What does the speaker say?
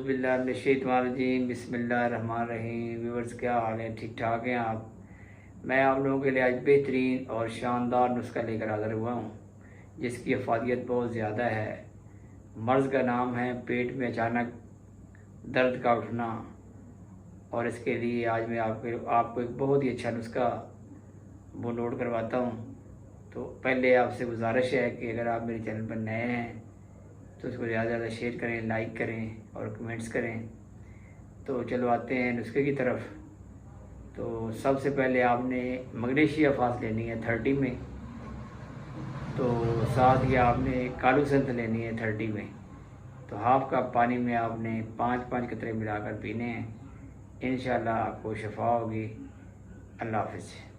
औज़ुबिल्लाहिमिनश्शैतानिर्रजीम बिस्मिल्लाहिर्रहमानिर्रहीम। व्यूअर्स, क्या हाल है? ठीक ठाक हैं आप? मैं आप लोगों के लिए आज बेहतरीन और शानदार नुस्खा लेकर हाज़िर हुआ हूँ, जिसकी अफादियत बहुत ज़्यादा है। मर्ज़ का नाम है पेट में अचानक दर्द का उठना, और इसके लिए आज मैं आपको एक बहुत ही अच्छा नुस्खा वो नोट करवाता हूँ। तो पहले आपसे गुजारिश है कि अगर आप मेरे चैनल पर नए हैं तो इसको ज़्यादा से ज़्यादा शेयर करें, लाइक करें और कमेंट्स करें। तो चलो आते हैं नुस्खे की तरफ। तो सबसे पहले आपने मैग्नीशिया फास्ट लेनी है 30 में। तो साथ ही आपने कालू संत लेनी है 30 में। तो हाफ कप पानी में आपने 5-5 कतरे मिलाकर पीने हैं। इंशाल्लाह आपको शफा होगी। अल्लाह हाफ़िज़।